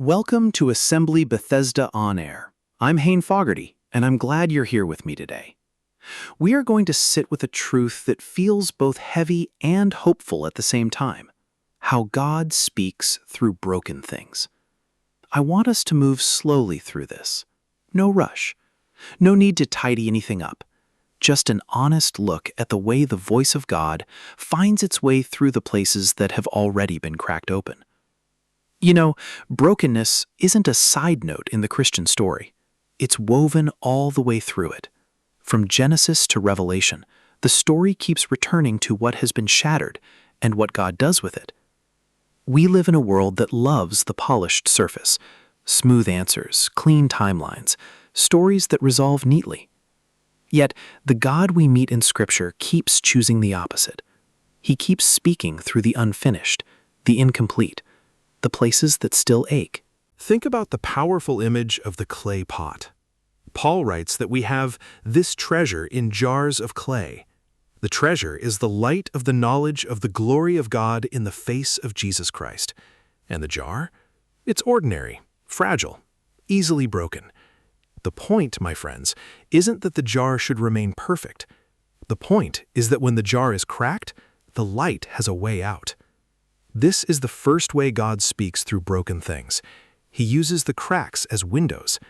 Welcome to Assembly Bethesda On Air. I'm Hayne Fogarty, and I'm glad you're here with me today. We are going to sit with a truth that feels both heavy and hopeful at the same time: how God speaks through broken things. I want us to move slowly through this. No rush. No need to tidy anything up. Just an honest look at the way the voice of God finds its way through the places that have already been cracked open. You know, brokenness isn't a side note in the Christian story. It's woven all the way through it. From Genesis to Revelation, the story keeps returning to what has been shattered and what God does with it. We live in a world that loves the polished surface, smooth answers, clean timelines, stories that resolve neatly. Yet, the God we meet in Scripture keeps choosing the opposite. He keeps speaking through the unfinished, the incomplete, the places that still ache. Think about the powerful image of the clay pot. Paul writes that we have this treasure in jars of clay. The treasure is the light of the knowledge of the glory of God in the face of Jesus Christ. And the jar? It's ordinary, fragile, easily broken. The point, my friends, isn't that the jar should remain perfect. The point is that when the jar is cracked, the light has a way out. This is the first way God speaks through broken things. He uses the cracks as windows.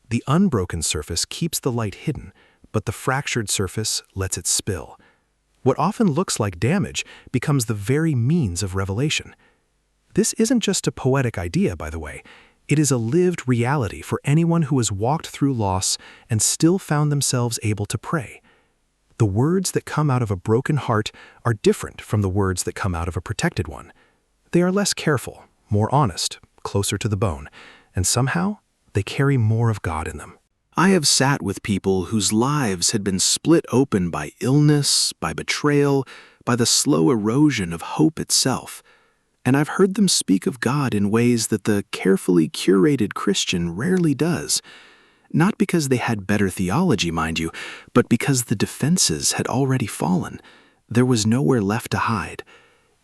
The unbroken surface keeps the light hidden, but the fractured surface lets it spill. What often looks like damage becomes the very means of revelation. This isn't just a poetic idea, by the way. It is a lived reality for anyone who has walked through loss and still found themselves able to pray. The words that come out of a broken heart are different from the words that come out of a protected one. They are less careful, more honest, closer to the bone, and somehow they carry more of God in them. I have sat with people whose lives had been split open by illness, by betrayal, by the slow erosion of hope itself. And I've heard them speak of God in ways that the carefully curated Christian rarely does. Not because they had better theology, mind you, but because the defenses had already fallen. There was nowhere left to hide.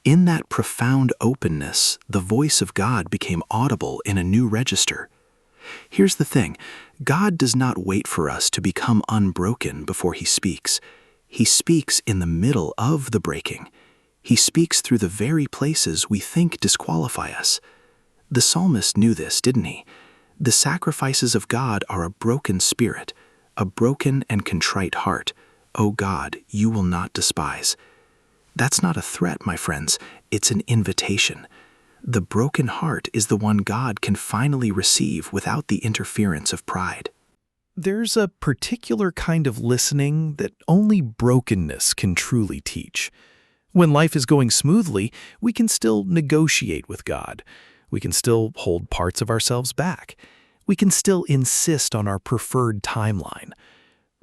In that profound openness, the voice of God became audible in a new register. Here's the thing: God does not wait for us to become unbroken before He speaks. He speaks in the middle of the breaking. He speaks through the very places we think disqualify us. The psalmist knew this, didn't he? The sacrifices of God are a broken spirit, a broken and contrite heart. O God, you will not despise. That's not a threat, my friends. It's an invitation. The broken heart is the one God can finally receive without the interference of pride. There's a particular kind of listening that only brokenness can truly teach. When life is going smoothly, we can still negotiate with God. We can still hold parts of ourselves back. We can still insist on our preferred timeline.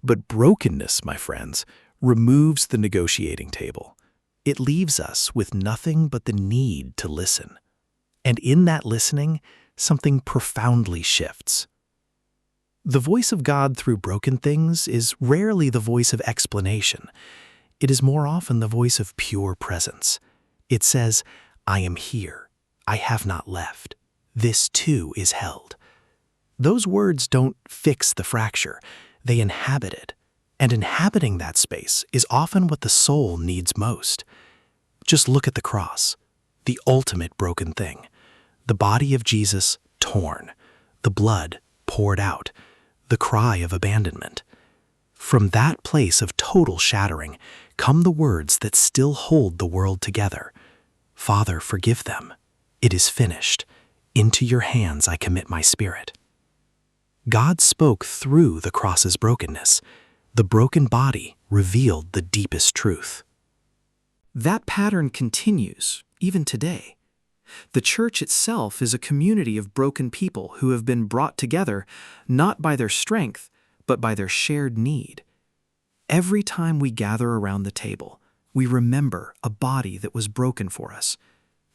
But brokenness, my friends, removes the negotiating table. It leaves us with nothing but the need to listen. And in that listening, something profoundly shifts. The voice of God through broken things is rarely the voice of explanation. It is more often the voice of pure presence. It says, I am here. I have not left. This too is held. Those words don't fix the fracture. They inhabit it. And inhabiting that space is often what the soul needs most. Just look at the cross, the ultimate broken thing. The body of Jesus torn, the blood poured out, the cry of abandonment. From that place of total shattering come the words that still hold the world together. Father, forgive them. It is finished. Into your hands I commit my spirit. God spoke through the cross's brokenness. The broken body revealed the deepest truth. That pattern continues, even today. The church itself is a community of broken people who have been brought together not by their strength, but by their shared need. Every time we gather around the table, we remember a body that was broken for us.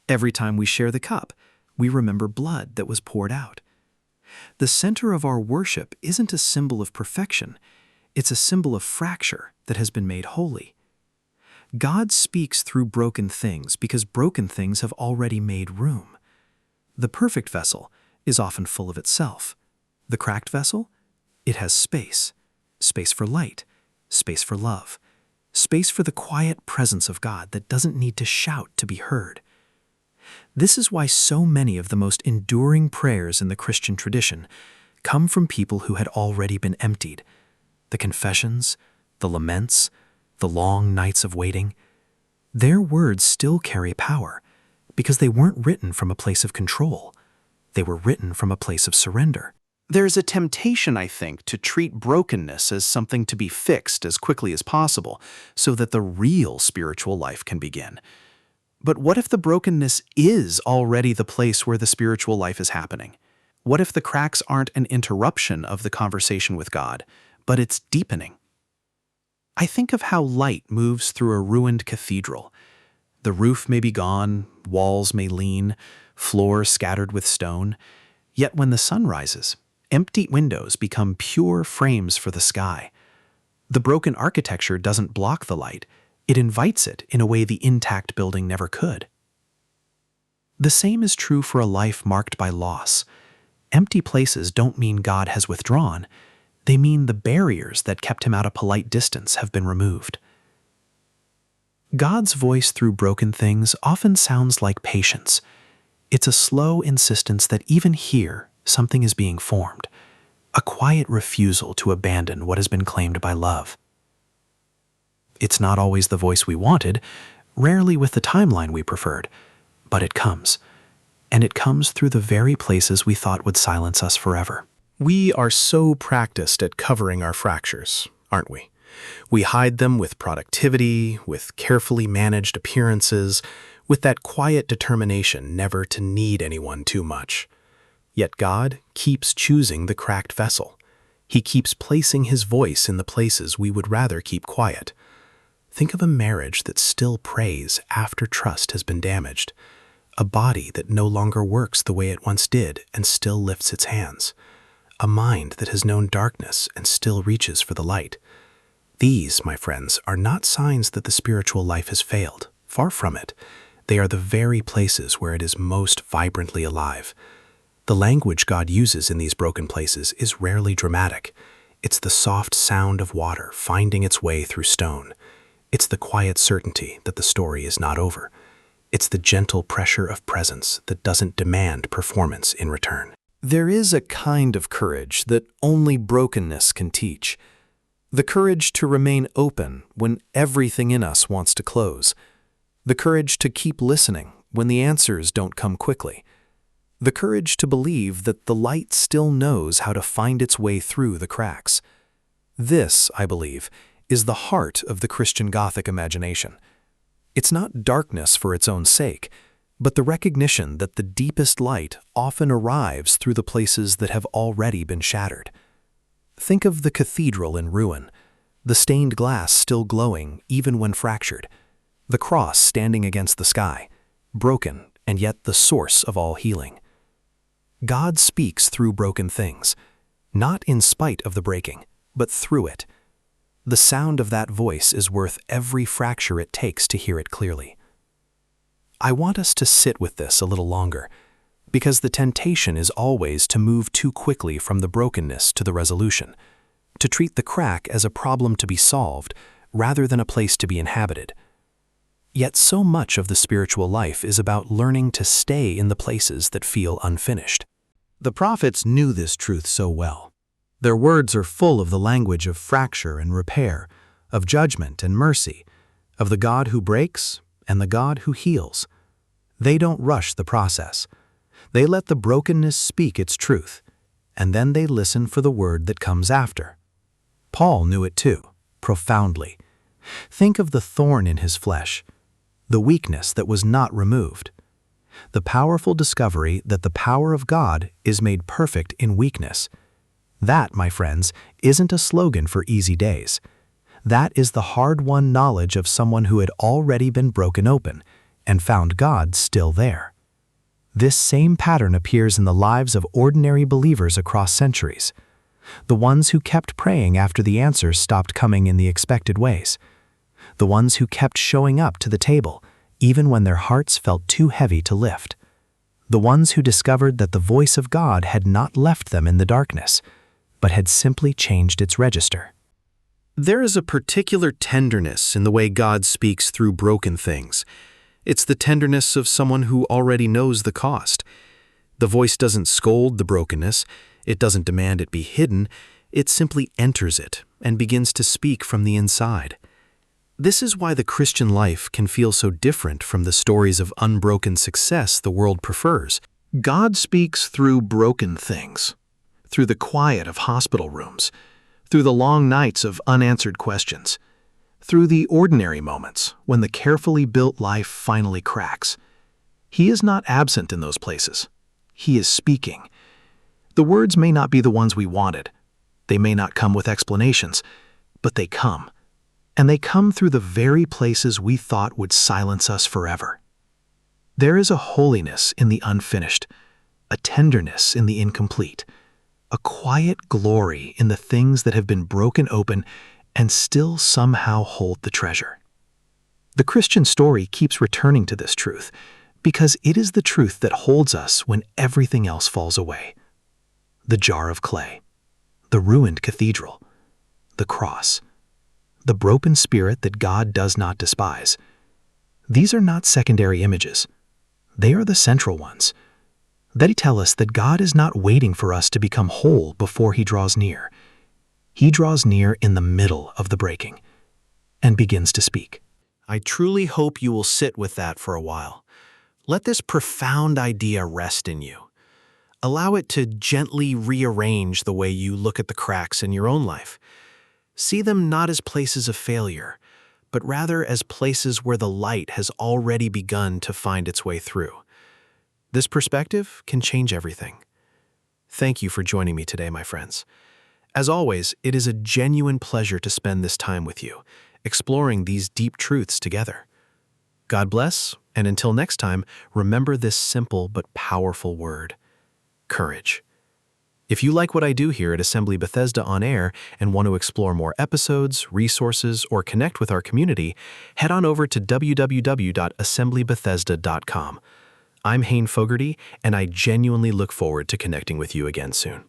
Every time we share the cup, we remember blood that was poured out. The center of our worship isn't a symbol of perfection. It's a symbol of fracture that has been made holy. God speaks through broken things because broken things have already made room. The perfect vessel, is often full of itself. The cracked vessel? It has space. Space for light. Space for love. Space for the quiet presence of God that doesn't need to shout to be heard. This is why so many of the most enduring prayers in the Christian tradition come from people who had already been emptied. The confessions, the laments, the long nights of waiting. Their words still carry power because they weren't written from a place of control. They were written from a place of surrender. There's a temptation, I think, to treat brokenness as something to be fixed as quickly as possible so that the real spiritual life can begin. But what if the brokenness is already the place where the spiritual life is happening? What if the cracks aren't an interruption of the conversation with God, but it's deepening? I think of how light moves through a ruined cathedral. The roof may be gone, walls may lean, floor scattered with stone. Yet when the sun rises, empty windows become pure frames for the sky. The broken architecture doesn't block the light. It invites it in a way the intact building never could. The same is true for a life marked by loss. Empty places don't mean God has withdrawn. They mean the barriers that kept him at a polite distance have been removed. God's voice through broken things often sounds like patience. It's a slow insistence that even here, something is being formed, a quiet refusal to abandon what has been claimed by love. It's not always the voice we wanted, rarely with the timeline we preferred, but it comes. And it comes through the very places we thought would silence us forever. We are so practiced at covering our fractures, aren't we? We hide them with productivity, with carefully managed appearances, with that quiet determination never to need anyone too much. Yet God keeps choosing the cracked vessel. He keeps placing his voice in the places we would rather keep quiet. Think of a marriage that still prays after trust has been damaged. A body that no longer works the way it once did and still lifts its hands. A mind that has known darkness and still reaches for the light. These, my friends, are not signs that the spiritual life has failed. Far from it. They are the very places where it is most vibrantly alive. The language God uses in these broken places is rarely dramatic. It's the soft sound of water finding its way through stone. It's the quiet certainty that the story is not over. It's the gentle pressure of presence that doesn't demand performance in return. There is a kind of courage that only brokenness can teach. The courage to remain open when everything in us wants to close. The courage to keep listening when the answers don't come quickly. The courage to believe that the light still knows how to find its way through the cracks. This, I believe, is the heart of the Christian Gothic imagination. It's not darkness for its own sake, but the recognition that the deepest light often arrives through the places that have already been shattered. Think of the cathedral in ruin, the stained glass still glowing even when fractured, the cross standing against the sky, broken and yet the source of all healing. God speaks through broken things, not in spite of the breaking, but through it. The sound of that voice is worth every fracture it takes to hear it clearly. I want us to sit with this a little longer, because the temptation is always to move too quickly from the brokenness to the resolution, to treat the crack as a problem to be solved rather than a place to be inhabited. Yet so much of the spiritual life is about learning to stay in the places that feel unfinished. The prophets knew this truth so well. Their words are full of the language of fracture and repair, of judgment and mercy, of the God who breaks and the God who heals. They don't rush the process. They let the brokenness speak its truth, and then they listen for the word that comes after. Paul knew it too, profoundly. Think of the thorn in his flesh, the weakness that was not removed, the powerful discovery that the power of God is made perfect in weakness. That, my friends, isn't a slogan for easy days. That is the hard-won knowledge of someone who had already been broken open and found God still there. This same pattern appears in the lives of ordinary believers across centuries. The ones who kept praying after the answers stopped coming in the expected ways. The ones who kept showing up to the table, even when their hearts felt too heavy to lift. the ones who discovered that the voice of God had not left them in the darkness, but had simply changed its register. There is a particular tenderness in the way God speaks through broken things. It's the tenderness of someone who already knows the cost. The voice doesn't scold the brokenness, it doesn't demand it be hidden, it simply enters it and begins to speak from the inside. This is why the Christian life can feel so different from the stories of unbroken success the world prefers. God speaks through broken things, through the quiet of hospital rooms, through the long nights of unanswered questions, through the ordinary moments when the carefully built life finally cracks. He is not absent in those places. He is speaking. The words may not be the ones we wanted. They may not come with explanations, but they come. And they come through the very places we thought would silence us forever. There is a holiness in the unfinished, a tenderness in the incomplete, a quiet glory in the things that have been broken open and still somehow hold the treasure. The Christian story keeps returning to this truth because it is the truth that holds us when everything else falls away. The jar of clay, the ruined cathedral, the cross, the broken spirit that God does not despise. These are not secondary images. They are the central ones. They tell us that God is not waiting for us to become whole before He draws near. He draws near in the middle of the breaking and begins to speak. I truly hope you will sit with that for a while. Let this profound idea rest in you. Allow it to gently rearrange the way you look at the cracks in your own life. See them not as places of failure, but rather as places where the light has already begun to find its way through. This perspective can change everything. Thank you for joining me today, my friends. As always, it is a genuine pleasure to spend this time with you, exploring these deep truths together. God bless, and until next time, remember this simple but powerful word: courage. If you like what I do here at Assembly Bethesda On Air and want to explore more episodes, resources, or connect with our community, head on over to www.assemblybethesda.com. I'm Hayne Fogarty, and I genuinely look forward to connecting with you again soon.